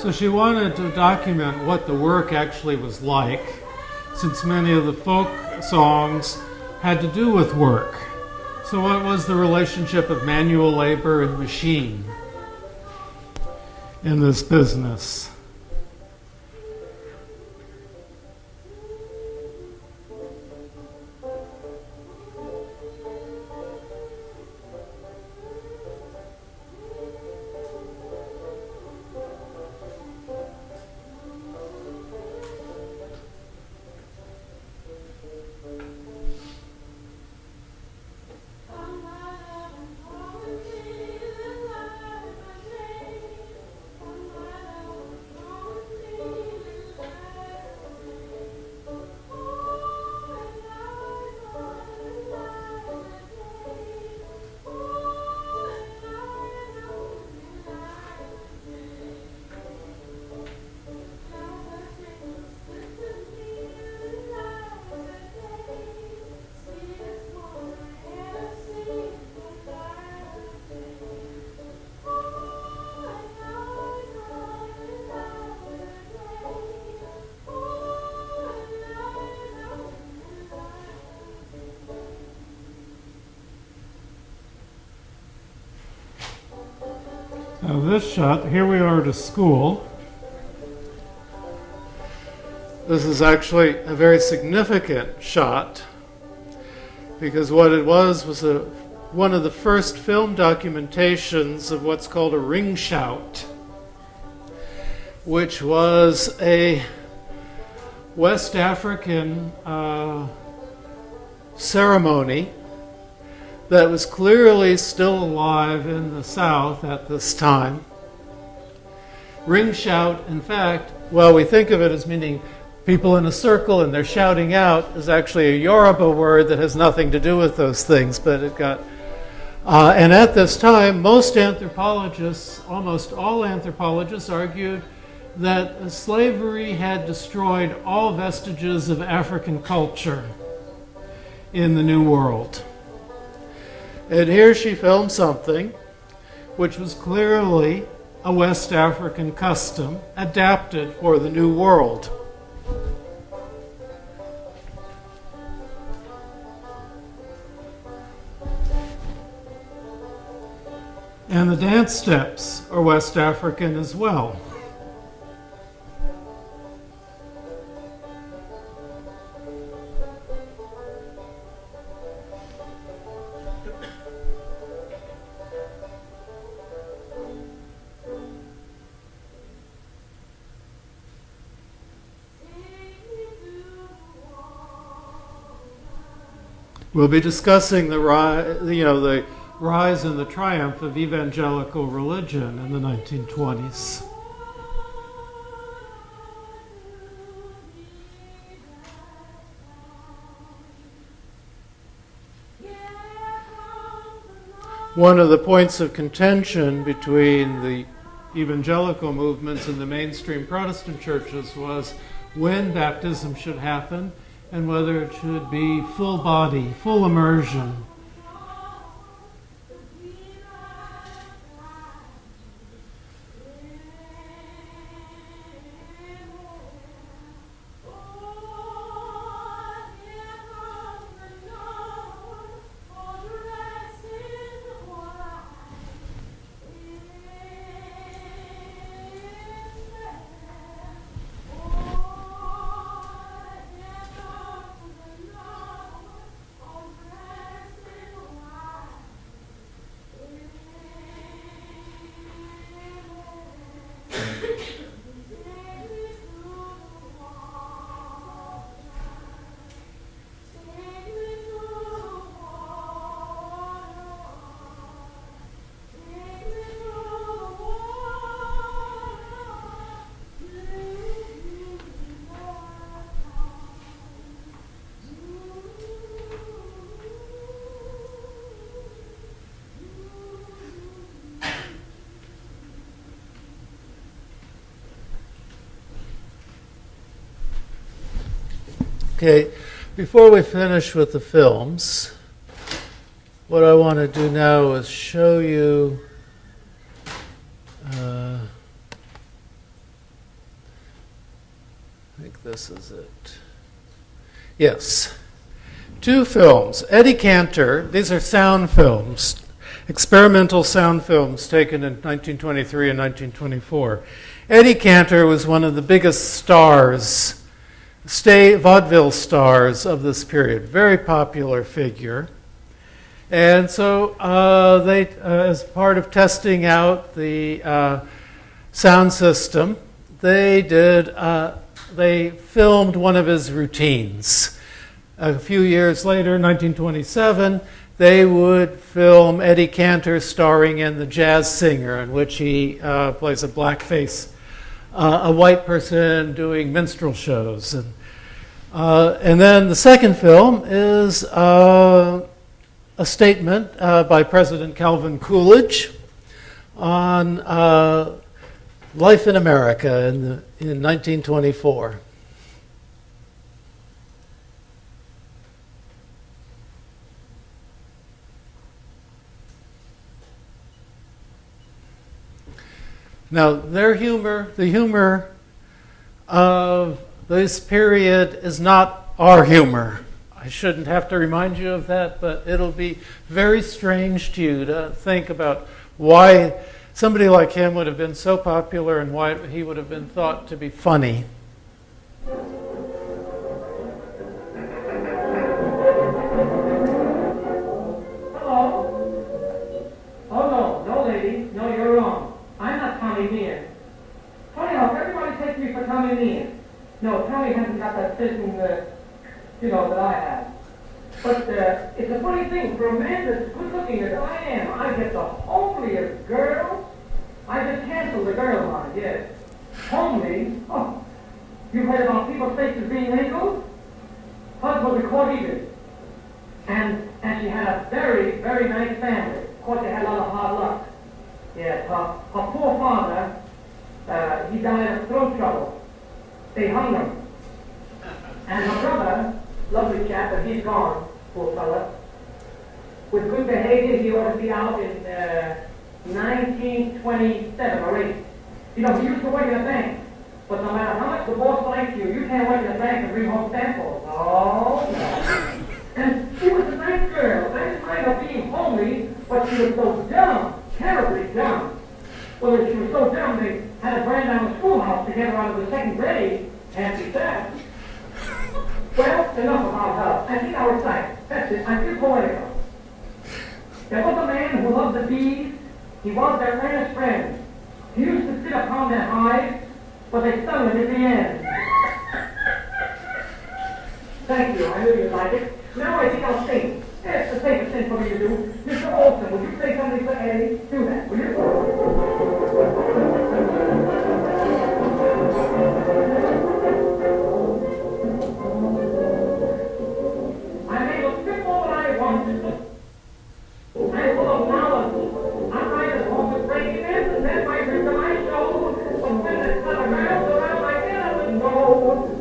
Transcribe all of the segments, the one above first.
So she wanted to document what the work actually was like, since many of the folk songs had to do with work. So what was the relationship of manual labor and machine in this business? Now this shot, here we are at a school. This is actually a very significant shot because what it was one of the first film documentations of what's called a ring shout, which was a West African ceremony that was clearly still alive in the South at this time. Ring shout, in fact, well, we think of it as meaning people in a circle and they're shouting out, is actually a Yoruba word that has nothing to do with those things, but it got... and at this time, most anthropologists, almost all anthropologists, argued that slavery had destroyed all vestiges of African culture in the New World. And here she filmed something which was clearly a West African custom adapted for the New World. And the dance steps are West African as well. We'll be discussing the rise and the triumph of evangelical religion in the 1920s. One of the points of contention between the evangelical movements and the mainstream Protestant churches was when baptism should happen and whether it should be full body, full immersion. Okay, before we finish with the films, what I want to do now is show you think this is it. Yes. 2 films. Eddie Cantor, these are sound films, experimental sound films taken in 1923 and 1924. Eddie Cantor was one of the biggest stars, vaudeville stars of this period, very popular figure. And so they, as part of testing out the sound system, they filmed one of his routines. A few years later, 1927, they would film Eddie Cantor starring in The Jazz Singer, in which he plays a blackface, a white person doing minstrel shows. And then the second film is a statement by President Calvin Coolidge on life in America in 1924. Now, their humor, the humor of this period is not our humor. I shouldn't have to remind you of that, but it'll be very strange to you to think about why somebody like him would have been so popular and why he would have been thought to be funny. Hello? Oh, no, lady. No, you're wrong. I'm not Tommy Meehan. Funny how everybody takes me for Tommy Meehan. No, Tommy hasn't got that certain, that I have. But it's a funny thing. For a man that's good looking as I am, I get the homeliest girl. I just canceled the girl line, yes. Homely? Oh, you've heard about people's faces being wrinkled? Hers was a court eater. And she had a very, very nice family. Of course, they had a lot of hard luck. Yes, her poor father, he died of throat trouble. They hung him. And her brother, lovely chap, but he's gone, poor fella. With good behavior, he ought to be out in 1927 or 8. He used to work in a bank. But no matter how much the boss likes you, you can't work in a bank and bring home samples. Oh, no. And she was a nice girl. I didn't mind her being homely, but she was so dumb. Terribly dumb. Well, she was so dumb, they had to burn down the schoolhouse to get her out of the second grade, and she said, well, enough about her. I think I was right. That's it. I'm too poetical. There was a man who loved the bees. He was their earnest friend. He used to sit upon their hives, but they stung him in the end. Thank you. I knew you'd like it. Now I think I'll sing. It's the safest thing for me to do. Mr. Olson, would you say something for Eddie? Do that, will you? I may look simple what I want. I'm full of knowledge. I'm right at home with breaking in, and then my my show. But when the clever girls around my head, I would know.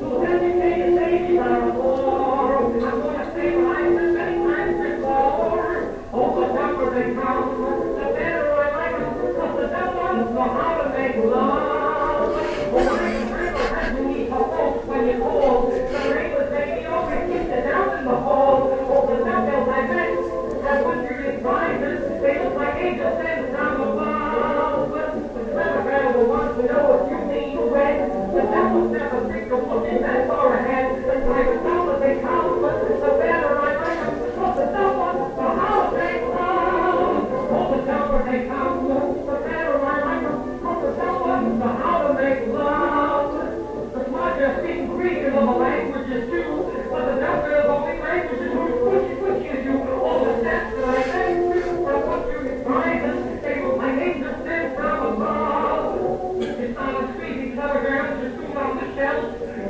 So educated ladies are a bore. I'm going to say what I said many times before. Oh, the tougher they come, the better I like them. Because the dumb ones know how to make love. Oh, my river has to eat for folks when you call. The rain baby over kiss it down in the hall. Oh, the dumbbells I bet. And when you're in prizes, they look like angels standing down above. The clever girl will want to know if you mean wet. The devils never think of looking that far ahead. The type of number they count, the better I like them. Because the dumb ones know how to make love. Oh, the dumber they count, the better I like them. Because the dumb ones know how to make love. The smarter speak Greek and other languages too. But the dumb girls only languages which is you. All the steps that I take, but what you're trying, they will like angels sent from above. It's not a squeaky clever girl to shoot on the shelf.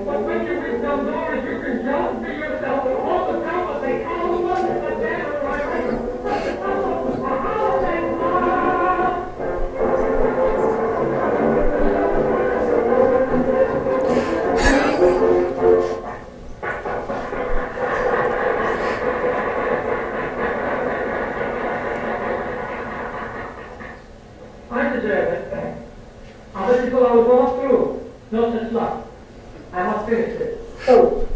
But when you're with some doors, you can just for yourself. All the power they come, the better I like them. But the power for how they love. I deserve it. I'll let you go. I was all through. No such luck. I must finish this. Oh,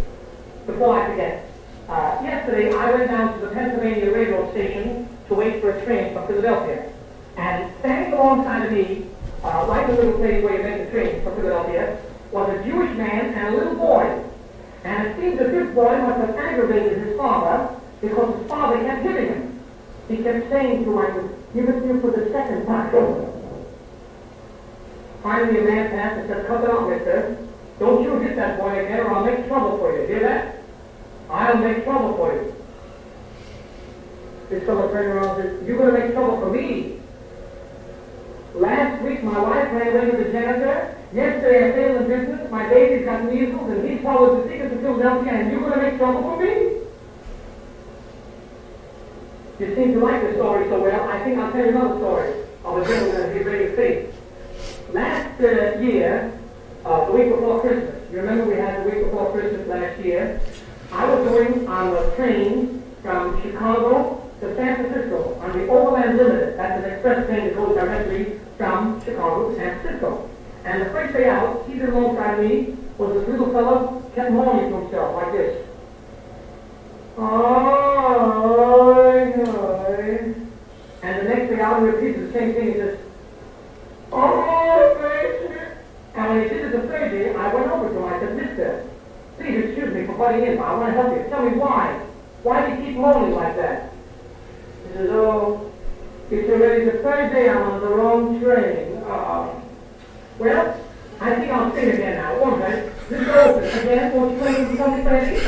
before I forget, yesterday I went down to the Pennsylvania Railroad station to wait for a train from Philadelphia. And standing alongside of me, right in the little place where you make the train from Philadelphia, was a Jewish man and a little boy. And it seems that this boy must have aggravated his father because his father kept hitting him. He kept saying to him, "Give it to you for the second time." Finally, a man passed and said, "Cut it out, mister. Don't you hit that boy again or I'll make trouble for you. Hear that? I'll make trouble for you." This fellow turned around and said, "You're going to make trouble for me. Last week my wife ran away with the janitor. Yesterday I failed in business. My baby's got measles and he followed the secret to Philadelphia and you're going to make trouble for me?" You seem to like this story so well. I think I'll tell you another story of a gentleman that he's ready to see. Last year, the week before Christmas, you remember we had the week before Christmas last year, I was going on a train from Chicago to San Francisco on the Overland Limited. That's an express train that goes directly from Chicago to San Francisco. And the first day out, seated alongside me was this little fellow kept moaning to himself like this. And the next day out, he repeated the same thing. He says, and when he did it the third day, I went over to him. I said, "Mister, please excuse me for butting in, but I want to help you. Tell me why. Why do you keep moaning like that?" He says, "Oh, it's already the third day I'm on the wrong train." Well, I think I'll sing again now, won't I? This is open again. Won't you play me something, Freddie?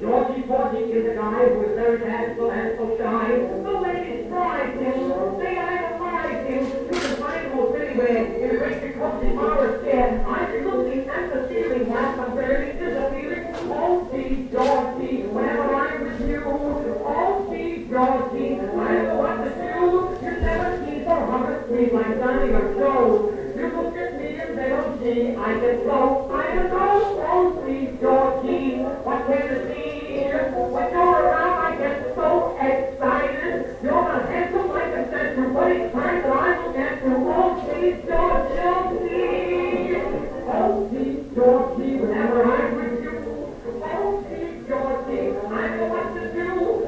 Georgie Porgy is a guy who is very tactful and so shy. The ladies prize him. They idolize him. You can find him almost anywhere in a great big company forest there. I'm looking at the ceiling while I'm very disappearing. Oh, gee, Georgie, whenever I'm with you. Oh, gee, Georgie, I know what to do. You're 17 for 100 feet like Johnny or Joe. You look at me and say, "Oh, gee, I can go. I don't know. Oh, gee, Georgie, what can it be? When you're around, I get so excited. You're not handsome like a center, but it's time that I look at you. Oh, gee, Georgie. Oh, gee, Georgie, whenever I'm with you. Oh, gee, Georgie, I know what to do.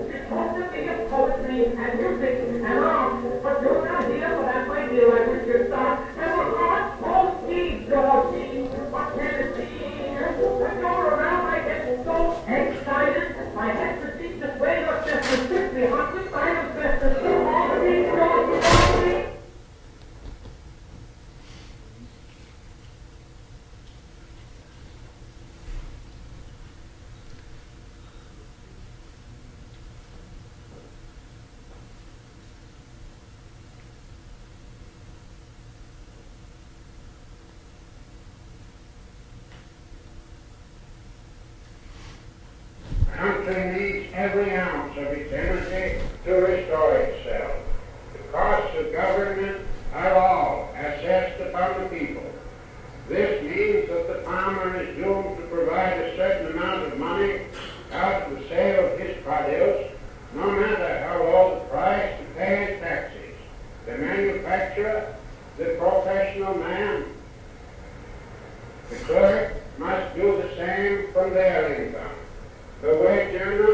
You talk to me of poetry and music and art, but you're not here for that, my dear. I wish you'd start. And we're on. Oh, gee, Georgie, what can it be? When you're around, I get so excited. My head to see this way up just to 50, 100, I am best to see all of these Georgie. Country needs every ounce of its energy to restore itself. The costs of government are all assessed upon the people. This means that the farmer is doomed to provide a certain amount of money out of the sale of his produce, no matter how low the price, to pay his taxes. The manufacturer, the professional man, the clerk must do the same from their income. The wage earner